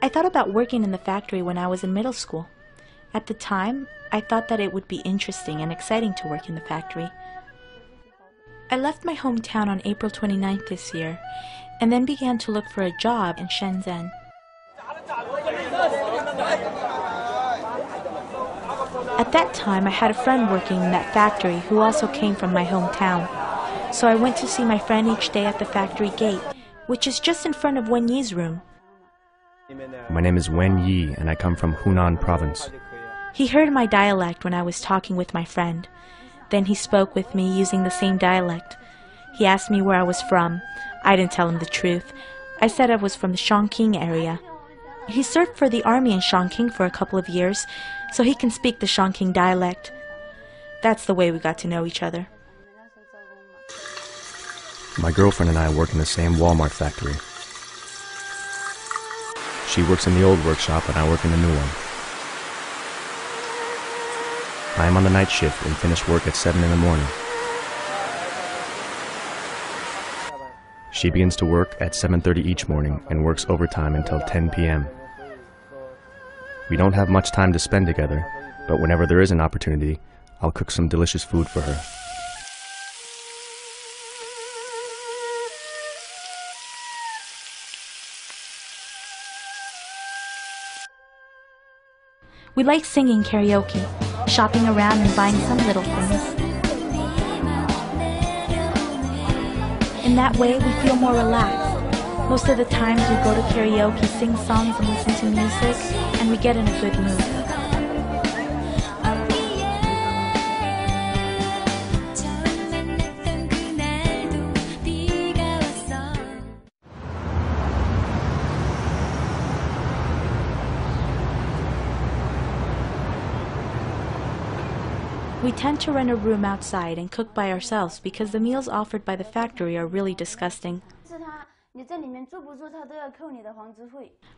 I thought about working in the factory when I was in middle school. At the time, I thought that it would be interesting and exciting to work in the factory. I left my hometown on April 29th this year, and then began to look for a job in Shenzhen. At that time, I had a friend working in that factory who also came from my hometown. So I went to see my friend each day at the factory gate, which is just in front of Wen Yi's room. My name is Wen Yi, and I come from Hunan province. He heard my dialect when I was talking with my friend. Then he spoke with me using the same dialect. He asked me where I was from. I didn't tell him the truth. I said I was from the Chongqing area. He served for the army in Chongqing for a couple of years, so he can speak the Chongqing dialect. That's the way we got to know each other. My girlfriend and I work in the same Wal-Mart factory. She works in the old workshop and I work in the new one. I am on the night shift and finish work at 7 in the morning. She begins to work at 7:30 each morning and works overtime until 10 p.m. We don't have much time to spend together, but whenever there is an opportunity, I'll cook some delicious food for her. We like singing karaoke, shopping around and buying some little things. In that way, we feel more relaxed. Most of the times we go to karaoke, sing songs and listen to music, and we get in a good mood. We tend to rent a room outside and cook by ourselves because the meals offered by the factory are really disgusting.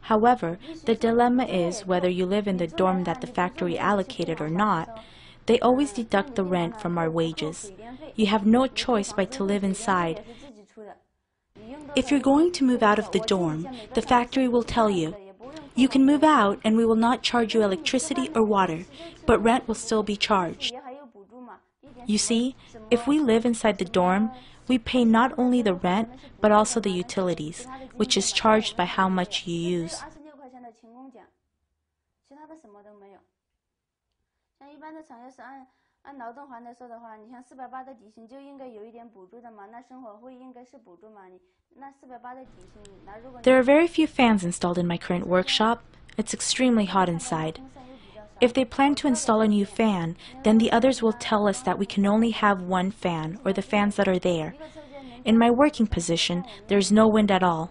However, the dilemma is whether you live in the dorm that the factory allocated or not, they always deduct the rent from our wages. You have no choice but to live inside. If you're going to move out of the dorm, the factory will tell you, you can move out and we will not charge you electricity or water, but rent will still be charged. You see, if we live inside the dorm, we pay not only the rent, but also the utilities, which is charged by how much you use. There are very few fans installed in my current workshop. It's extremely hot inside. If they plan to install a new fan, then the others will tell us that we can only have one fan, or the fans that are there. In my working position, there is no wind at all.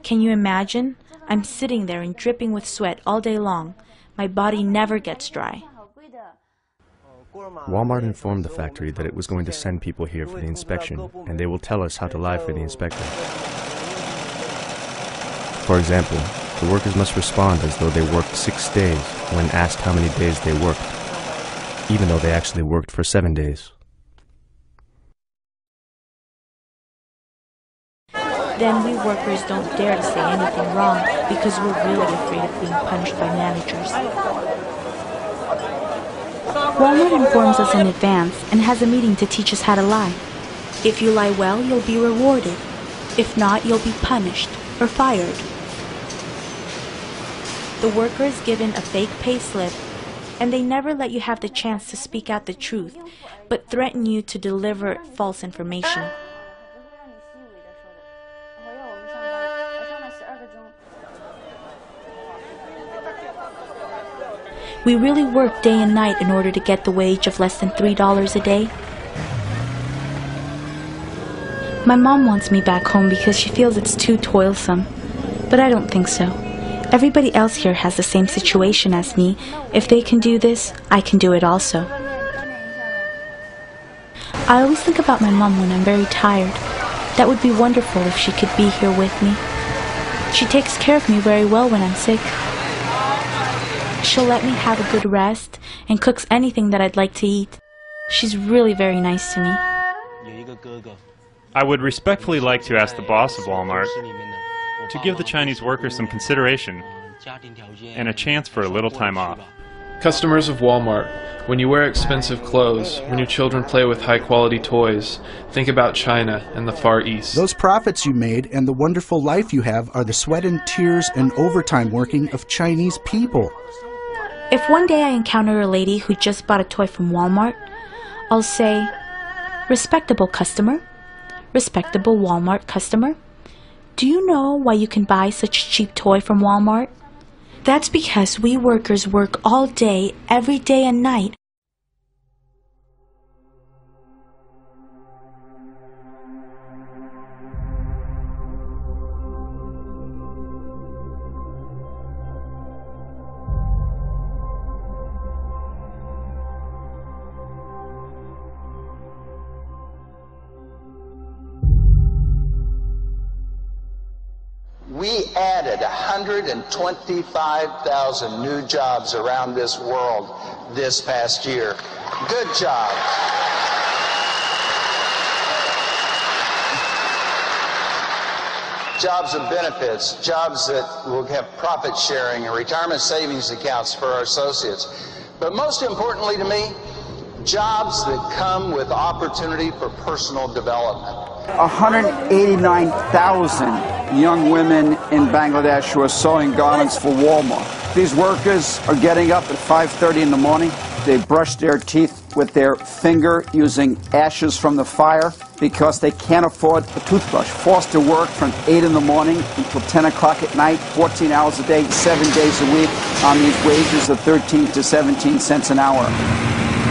Can you imagine? I'm sitting there and dripping with sweat all day long. My body never gets dry. Wal-Mart informed the factory that it was going to send people here for the inspection, and they will tell us how to lie for the inspector. For example, the workers must respond as though they worked 6 days when asked how many days they worked, even though they actually worked for 7 days. Then we workers don't dare to say anything wrong because we're really afraid of being punished by managers. Wal-Mart informs us in advance and has a meeting to teach us how to lie. If you lie well, you'll be rewarded. If not, you'll be punished or fired. The worker is given a fake pay slip, and they never let you have the chance to speak out the truth, but threaten you to deliver false information. We really work day and night in order to get the wage of less than $3 a day. My mom wants me back home because she feels it's too toilsome, but I don't think so. Everybody else here has the same situation as me. If they can do this, I can do it also. I always think about my mom when I'm very tired. That would be wonderful if she could be here with me. She takes care of me very well when I'm sick. She'll let me have a good rest and cooks anything that I'd like to eat. She's really very nice to me. I would respectfully like to ask the boss of Wal-Mart, to give the Chinese workers some consideration and a chance for a little time off. Customers of Wal-Mart, when you wear expensive clothes, when your children play with high-quality toys, think about China and the Far East. Those profits you made and the wonderful life you have are the sweat and tears and overtime working of Chinese people. If one day I encounter a lady who just bought a toy from Walmart, I'll say, "Respectable customer, respectable Walmart customer, do you know why you can buy such a cheap toy from Walmart? That's because we workers work all day, every day and night. We added 125,000 new jobs around this world this past year. Good job. Jobs and benefits, jobs that will have profit sharing and retirement savings accounts for our associates. But most importantly to me, jobs that come with opportunity for personal development. 189,000 young women in Bangladesh who are sewing garments for Walmart. These workers are getting up at 5:30 in the morning. They brush their teeth with their finger using ashes from the fire because they can't afford a toothbrush. Forced to work from 8 in the morning until 10 o'clock at night, 14 hours a day, 7 days a week on these wages of 13 to 17 cents an hour.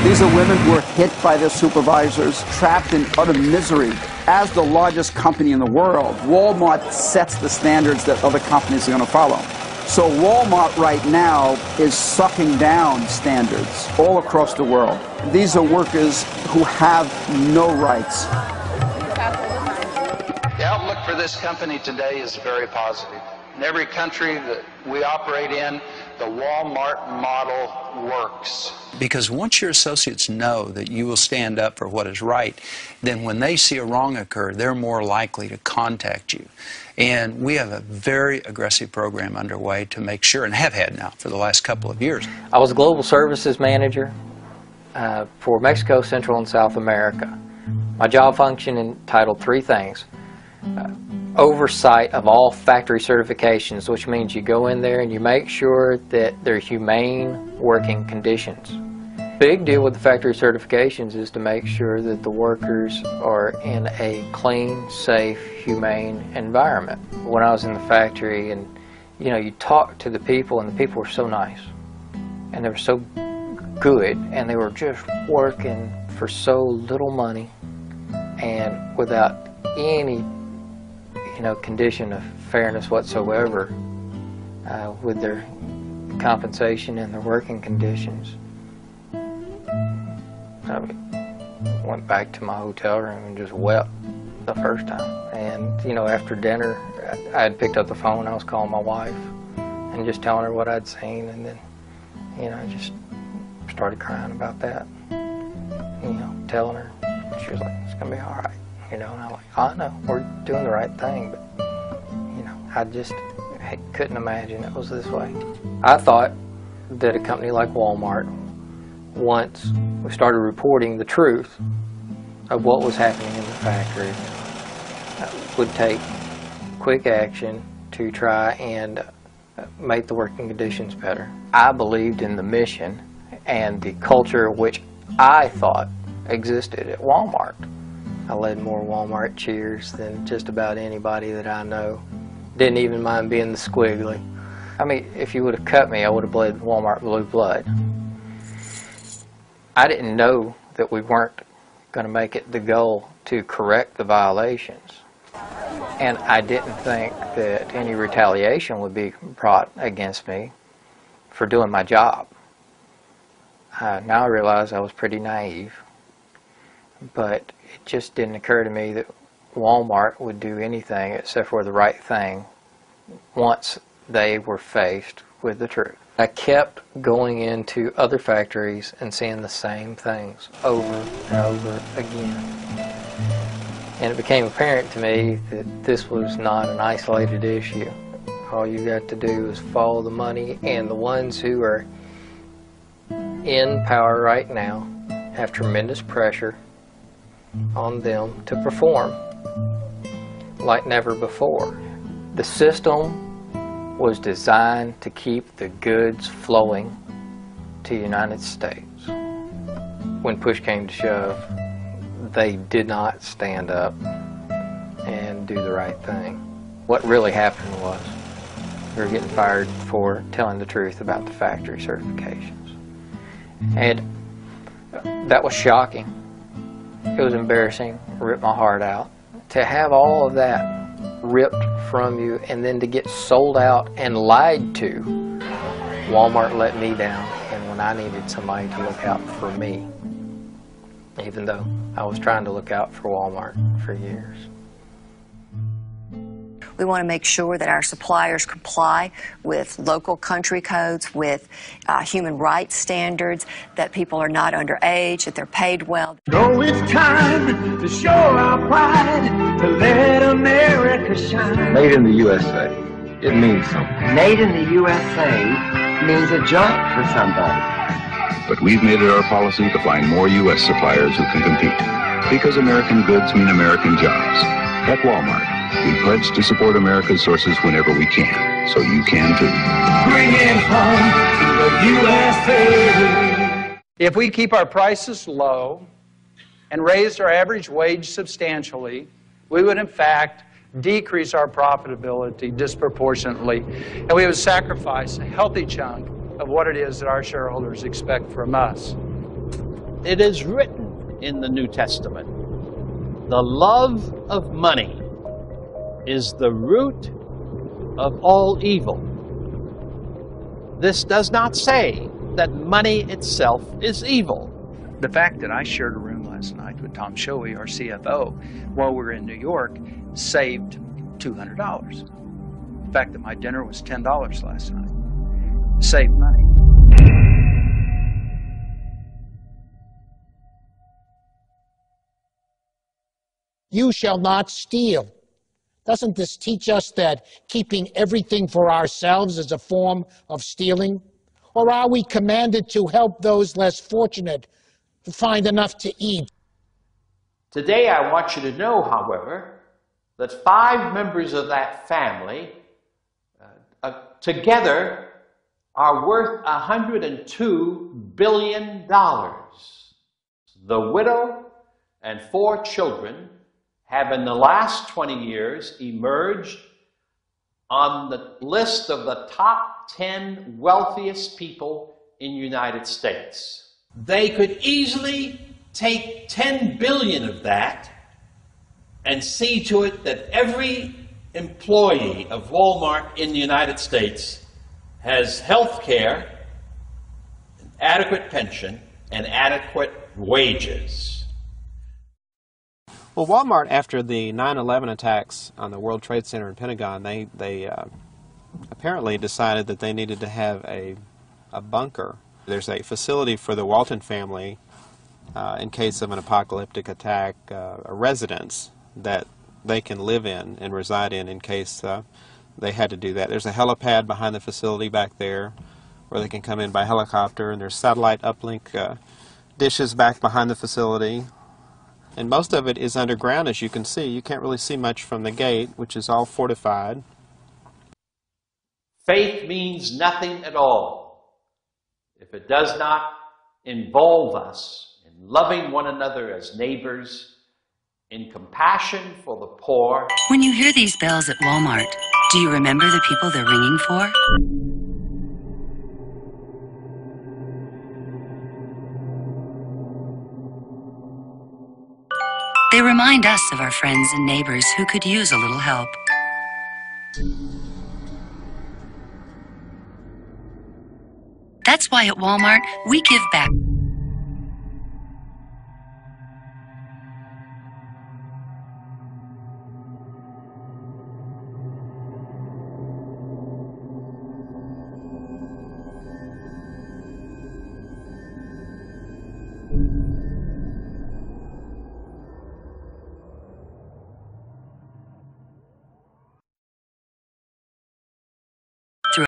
These are women who are hit by their supervisors, trapped in utter misery. As the largest company in the world, Walmart sets the standards that other companies are going to follow. So Walmart right now is sucking down standards all across the world. These are workers who have no rights. The outlook for this company today is very positive. In every country that we operate in, the Wal-Mart model works. Because once your associates know that you will stand up for what is right, then when they see a wrong occur, they're more likely to contact you. And we have a very aggressive program underway to make sure, and have had now for the last couple of years. I was a global services manager for Mexico, Central, and South America. My job function entitled 3 things. Oversight of all factory certifications, which means you go in there and you make sure that they're humane working conditions. Big deal with the factory certifications is to make sure that the workers are in a clean, safe, humane environment. When I was in the factory, and you talk to the people, and the people were so nice, and they were so good, and they were just working for so little money and without any condition of fairness whatsoever with their compensation and their working conditions. I went back to my hotel room and just wept the first time. And after dinner, I had picked up the phone. I was calling my wife and just telling her what I'd seen, and then I just started crying about that. Telling her. She was like, "It's gonna be all right." And I'm like, "I know, we're doing the right thing," but I just couldn't imagine it was this way. I thought that a company like Walmart, once we started reporting the truth of what was happening in the factory, would take quick action to try and make the working conditions better. I believed in the mission and the culture which I thought existed at Walmart. I led more Walmart cheers than just about anybody that I know. Didn't even mind being the squiggly. I mean, if you would have cut me, I would have bled Walmart blue blood. I didn't know that we weren't going to make it the goal to correct the violations. And I didn't think that any retaliation would be brought against me for doing my job. Now I realize I was pretty naive, but it just didn't occur to me that Walmart would do anything except for the right thing once they were faced with the truth. I kept going into other factories and seeing the same things over and over again. And it became apparent to me that this was not an isolated issue. All you got to do is follow the money, and the ones who are in power right now have tremendous pressure on them to perform like never before. The system was designed to keep the goods flowing to the United States. When push came to shove, they did not stand up and do the right thing. What really happened was we were getting fired for telling the truth about the factory certifications. And that was shocking. It was embarrassing, ripped my heart out. To have all of that ripped from you and then to get sold out and lied to, Walmart let me down, and when I needed somebody to look out for me, even though I was trying to look out for Walmart for years. We want to make sure that our suppliers comply with local country codes, with human rights standards, that people are not underage, that they're paid well. So it's time to show our pride, to let America shine. Made in the USA, it means something. Made in the USA means a job for somebody. But we've made it our policy to find more U.S. suppliers who can compete. Because American goods mean American jobs. At Walmart, we pledge to support America's sources whenever we can, so you can too. Bring it home to the USA. If we keep our prices low and raise our average wage substantially, we would in fact decrease our profitability disproportionately, and we would sacrifice a healthy chunk of what it is that our shareholders expect from us. It is written in the New Testament, the love of money is the root of all evil. This does not say that money itself is evil. The fact that I shared a room last night with Tom Shoei, our CFO, while we were in New York, saved $200. The fact that my dinner was $10 last night saved money. You shall not steal. Doesn't this teach us that keeping everything for ourselves is a form of stealing? Or are we commanded to help those less fortunate to find enough to eat? Today I want you to know, however, that 5 members of that family together are worth $102 billion. The widow and 4 children have in the last 20 years emerged on the list of the top 10 wealthiest people in the United States. They could easily take 10 billion of that and see to it that every employee of Walmart in the United States has health care, an adequate pension, and adequate wages. Well, Walmart, after the 9/11 attacks on the World Trade Center and Pentagon, they apparently decided that they needed to have a bunker. There's a facility for the Walton family in case of an apocalyptic attack, a residence that they can live in and reside in case they had to do that. There's a helipad behind the facility back there where they can come in by helicopter, and there's satellite uplink dishes back behind the facility. And most of it is underground, as you can see. You can't really see much from the gate, which is all fortified. Faith means nothing at all if it does not involve us in loving one another as neighbors, in compassion for the poor. When you hear these bells at Walmart, do you remember the people they're ringing for? They remind us of our friends and neighbors who could use a little help. That's why at Walmart, we give back.